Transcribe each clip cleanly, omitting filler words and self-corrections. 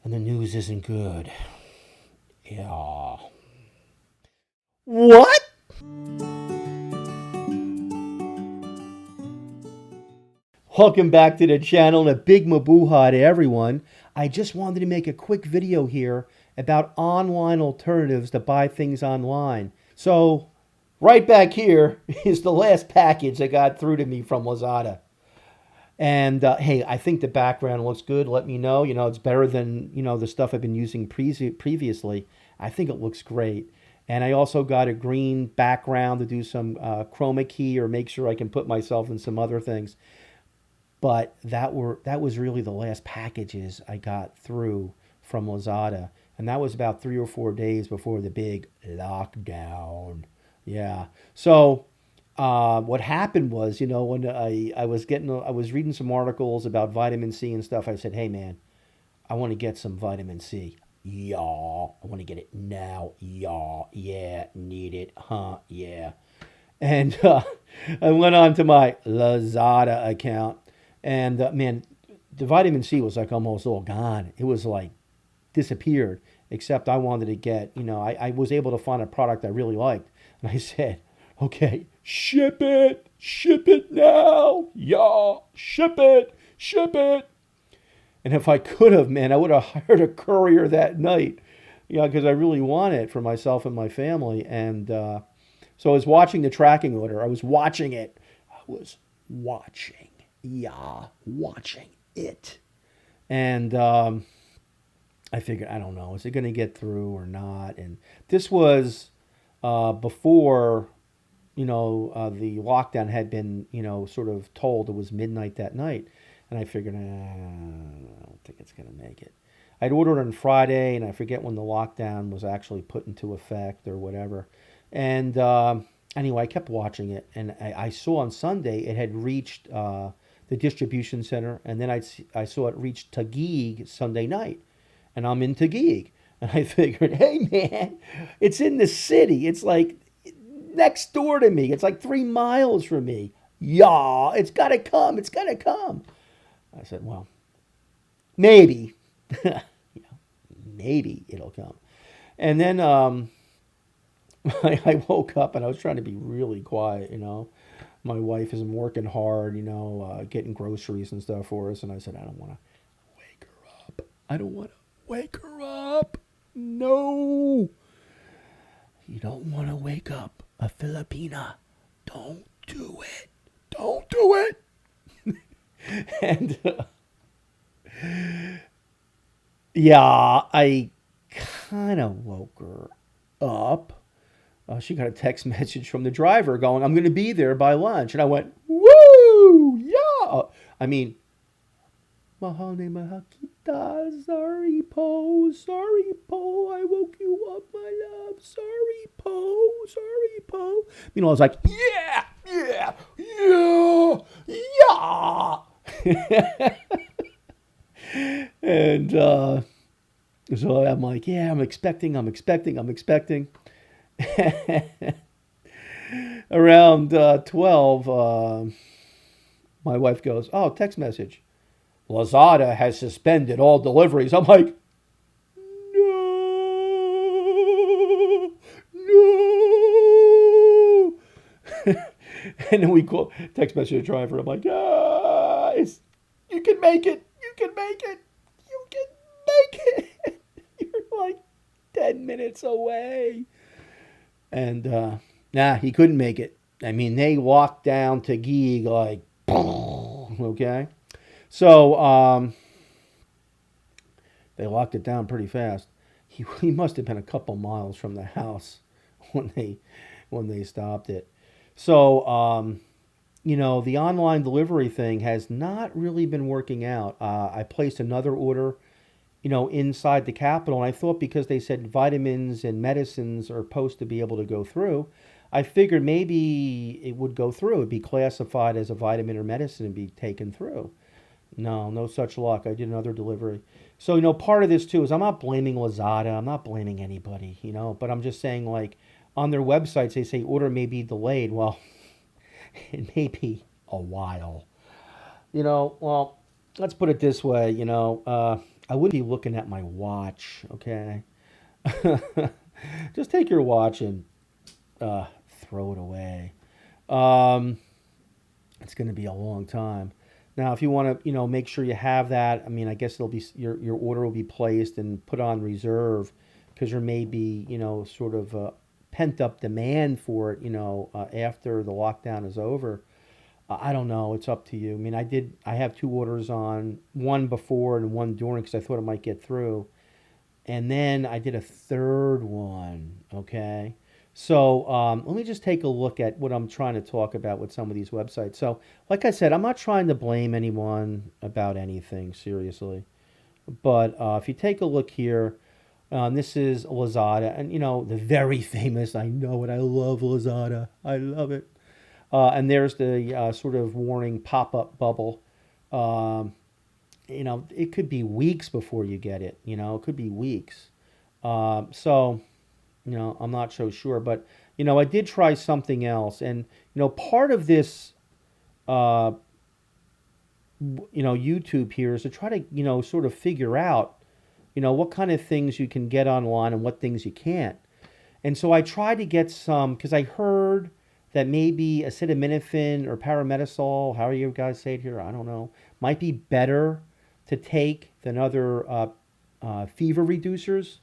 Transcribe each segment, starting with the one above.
and the news isn't good. Yeah. What? Welcome back to the channel and a big mabuhay to everyone. I just wanted to make a quick video here about online alternatives to buy things online. So, right back here is the last package that got through to me from Lazada. And hey, I think the background looks good. Let me know. It's better than, the stuff I've been using previously. I think it looks great. And I also got a green background to do some chroma key or make sure I can put myself in some other things. But that was really the last packages I got through from Lazada. And that was about 3 or 4 days before the big lockdown. Yeah. So what happened was, when I was reading some articles about vitamin C and stuff, I said, hey, man, I want to get some vitamin C. Yeah. I want to get it now. Yeah. Yeah. Need it. Huh. Yeah. And I went on to my Lazada account. And man, the vitamin C was like almost all gone. It was like disappeared, except I wanted to get, I was able to find a product I really liked. And I said, okay, ship it now. Yeah, ship it. And if I could have, man, I would have hired a courier that night, because I really want it for myself and my family. And so I was watching the tracking order. I was watching it. Watching it. And I figured, I don't know, is it going to get through or not? And this was before, the lockdown had been, sort of told it was midnight that night. And I figured, I don't think it's going to make it. I'd ordered on Friday, and I forget when the lockdown was actually put into effect or whatever. And anyway, I kept watching it, and I saw on Sunday it had reached the distribution center, and then I saw it reach Taguig Sunday night, and I'm in Taguig, and I figured, hey man, it's in the city. It's like next door to me. It's like 3 miles from me. Yeah, it's gotta come. I said, well, maybe, maybe it'll come. And then I woke up and I was trying to be really quiet, My wife is working hard, getting groceries and stuff for us. And I said, I don't want to wake her up. No. You don't want to wake up a Filipina. Don't do it. And yeah, I kind of woke her up. She got a text message from the driver going, I'm going to be there by lunch. And I went, woo, yeah. I mean, mahal ne mahal kita. Sorry, Po. I woke you up, my love. Sorry, Po. I was like, yeah. And so I'm like, yeah, I'm expecting. Around 12, my wife goes, oh, text message. Lazada has suspended all deliveries. I'm like, no. And then we call, text message the driver. I'm like, guys, you can make it. You're like 10 minutes away. And he couldn't make it. I mean, they walked down to Taguig like, okay? So they locked it down pretty fast. He must have been a couple miles from the house when they stopped it. So, the online delivery thing has not really been working out. I placed another order, inside the Capitol. And I thought because they said vitamins and medicines are supposed to be able to go through, I figured maybe it would go through. It'd be classified as a vitamin or medicine and be taken through. No such luck. I did another delivery. So, part of this too is I'm not blaming Lazada. I'm not blaming anybody, but I'm just saying, like, on their websites, they say order may be delayed. Well, it may be a while. Well, let's put it this way, I wouldn't be looking at my watch, okay? Just take your watch and uh, throw it away. Um, it's going to be a long time. Now, if you want to, make sure you have that. I mean, I guess it'll be your order will be placed and put on reserve because there may be, sort of pent up demand for it, after the lockdown is over. I don't know. It's up to you. I mean, I have two orders on, one before and one during because I thought it might get through. And then I did a third one. Okay. So let me just take a look at what I'm trying to talk about with some of these websites. So, like I said, I'm not trying to blame anyone about anything, seriously. But if you take a look here, this is Lazada, and the very famous. I know it. I love Lazada. I love it. And there's the sort of warning pop-up bubble. Um, it could be weeks before you get it. It could be weeks. So, I'm not so sure, but I did try something else, and part of this, uh, YouTube here is to try to sort of figure out what kind of things you can get online and what things you can't. And so I tried to get some because I heard that maybe acetaminophen or paramedisol, how do you guys say it here? I don't know, might be better to take than other fever reducers.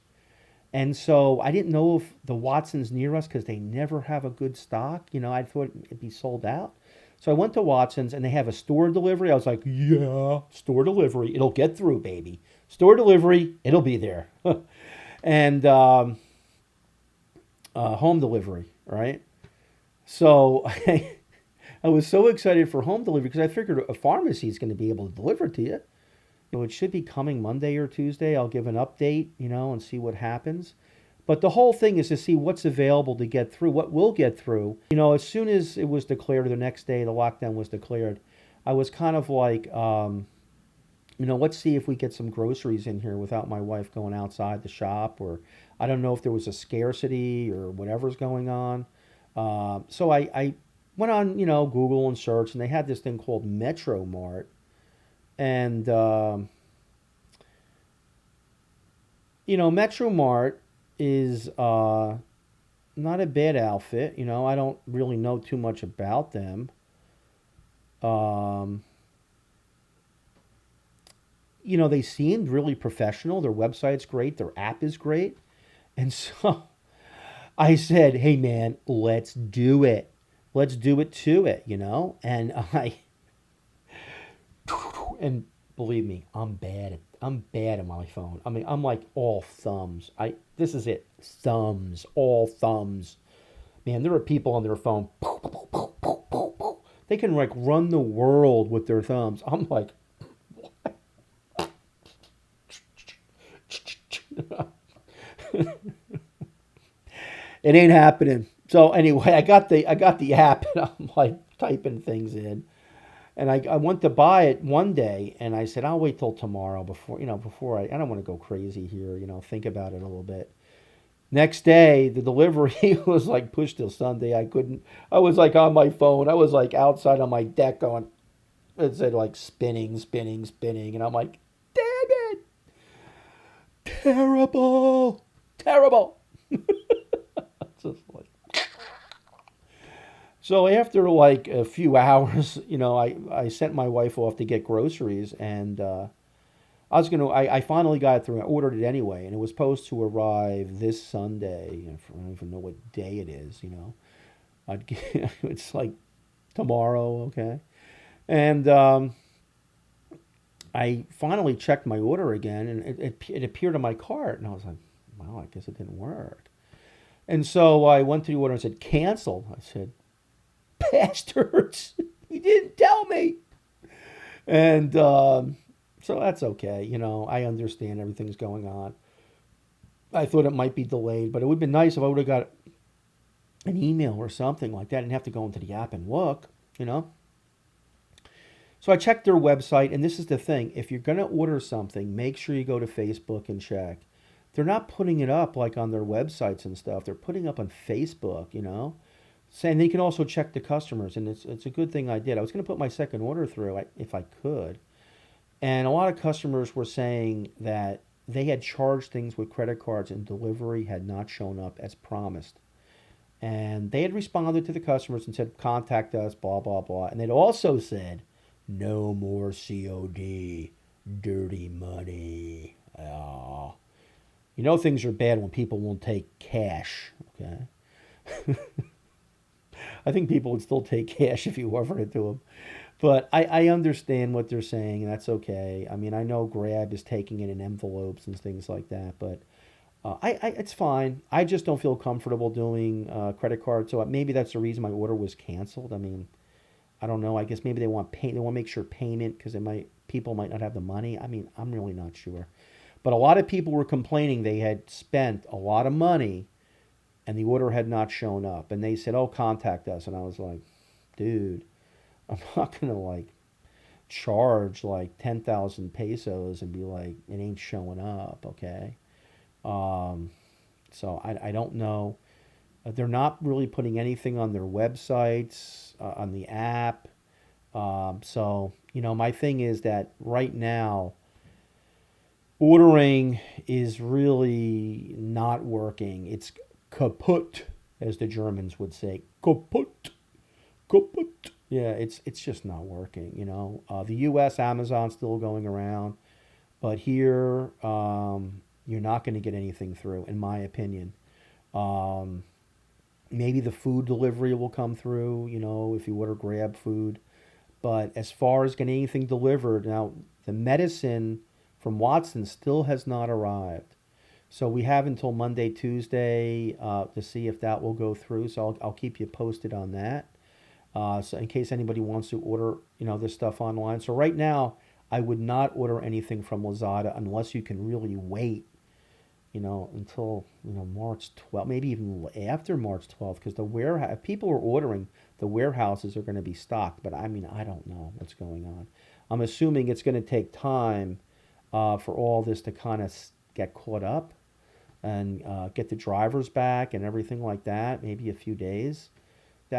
And so I didn't know if the Watsons near us, because they never have a good stock. I thought it'd be sold out. So I went to Watson's and they have a store delivery. I was like, yeah, store delivery. It'll get through, baby. Store delivery, it'll be there. And home delivery, right? So I was so excited for home delivery because I figured a pharmacy is going to be able to deliver it to you. It should be coming Monday or Tuesday. I'll give an update, and see what happens. But the whole thing is to see what's available to get through, what will get through. As soon as it was declared, the next day the lockdown was declared, I was kind of like, let's see if we get some groceries in here without my wife going outside the shop, or I don't know if there was a scarcity or whatever's going on. So I went on, Google and searched, and they had this thing called Metro Mart. And, Metro Mart is not a bad outfit. I don't really know too much about them. Um, they seemed really professional. Their website's great. Their app is great. And so I said, hey, man, let's do it. Let's do it to it, And and believe me, I'm bad at my phone. I mean, I'm like all thumbs. This is it. Thumbs, all thumbs. Man, there are people on their phone. They can like run the world with their thumbs. I'm like, it ain't happening. So anyway, I got the app and I'm like typing things in. And I went to buy it one day and I said, I'll wait till tomorrow before I don't want to go crazy here, think about it a little bit. Next day, the delivery was like pushed till Sunday. I was like on my phone. I was like outside on my deck going, it said like spinning, spinning, spinning. And I'm like, damn it. Terrible. Terrible. Just like, so after like a few hours, I sent my wife off to get groceries, and I finally got it through. I ordered it anyway, and it was supposed to arrive this Sunday. I don't even know what day it is. It's like tomorrow, okay. And I finally checked my order again, and it appeared on my cart, and I was like, well, I guess it didn't work. And so I went to the order and said, cancel. I said, bastards, you didn't tell me. And so that's okay. I understand everything's going on. I thought it might be delayed, but it would have been nice if I would have got an email or something like that. I didn't have to go into the app and look. So I checked their website, and this is the thing. If you're going to order something, make sure you go to Facebook and check. They're not putting it up like on their websites and stuff. They're putting up on Facebook. And they can also check the customers, and it's a good thing I did. I was going to put my second order through if I could. And a lot of customers were saying that they had charged things with credit cards and delivery had not shown up as promised. And they had responded to the customers and said, contact us, blah, blah, blah. And they'd also said, no more COD, dirty money. Oh. You know things are bad when people won't take cash, okay? I think people would still take cash if you offered it to them. But I understand what they're saying, and that's okay. I mean, I know Grab is taking it in envelopes and things like that, but it's fine. I just don't feel comfortable doing credit cards, so maybe that's the reason my order was canceled. I mean, I don't know. I guess maybe they want they want to make sure payment because people might not have the money. I mean, I'm really not sure. But a lot of people were complaining they had spent a lot of money and the order had not shown up, and they said, "Oh, contact us." And I was like, "Dude, I'm not gonna like charge like 10,000 pesos and be like it ain't showing up, okay?" Um, so I don't know. They're not really putting anything on their websites, on the app. So, my thing is that right now, ordering is really not working. It's kaput, as the Germans would say. Kaput. Kaput. Yeah, it's just not working. The U.S. Amazon's still going around. But here, you're not going to get anything through, in my opinion. Um, Maybe the food delivery will come through, if you order Grab food. But as far as getting anything delivered, now the medicine from Watson still has not arrived. So we have until Monday, Tuesday to see if that will go through. So I'll keep you posted on that. So in case anybody wants to order, this stuff online. So right now, I would not order anything from Lazada unless you can really wait, until, March 12th, maybe even after March 12th, because if people are ordering, the warehouses are going to be stocked. But I mean, I don't know what's going on. I'm assuming it's going to take time for all this to kind of get caught up and get the drivers back and everything like that. Maybe a few days,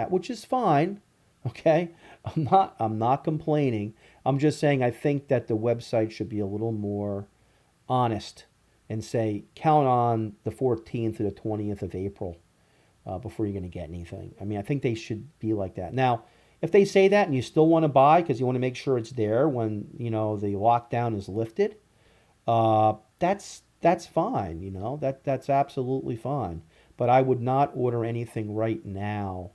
which is fine. Okay, I'm not complaining. I'm just saying I think that the website should be a little more honest and say count on the 14th to the 20th of April before you're going to get anything. I mean, I think they should be like that. Now, if they say that and you still want to buy because you want to make sure it's there when the lockdown is lifted, that's fine. That's absolutely fine. But I would not order anything right now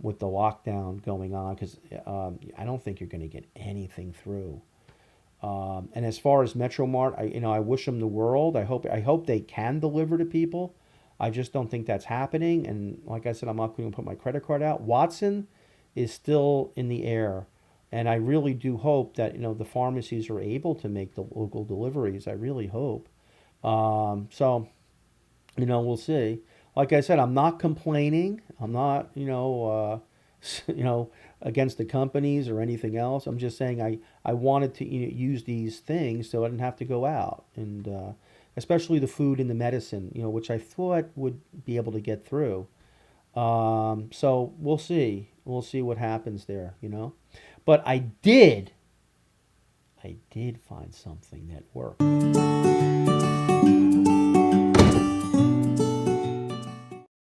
with the lockdown going on because I don't think you're going to get anything through. And as far as Metro Mart, I wish them the world. I hope they can deliver to people. I just don't think that's happening. And like I said, I'm not going to put my credit card out. Watson is still in the air, and I really do hope that the pharmacies are able to make the local deliveries. I really hope. So we'll see. Like I said, I'm not complaining. I'm not against the companies or anything else. I'm just saying I wanted to use these things so I didn't have to go out, and especially the food and the medicine, which I thought would be able to get through. So we'll see. We'll see what happens there. But I did find something that worked.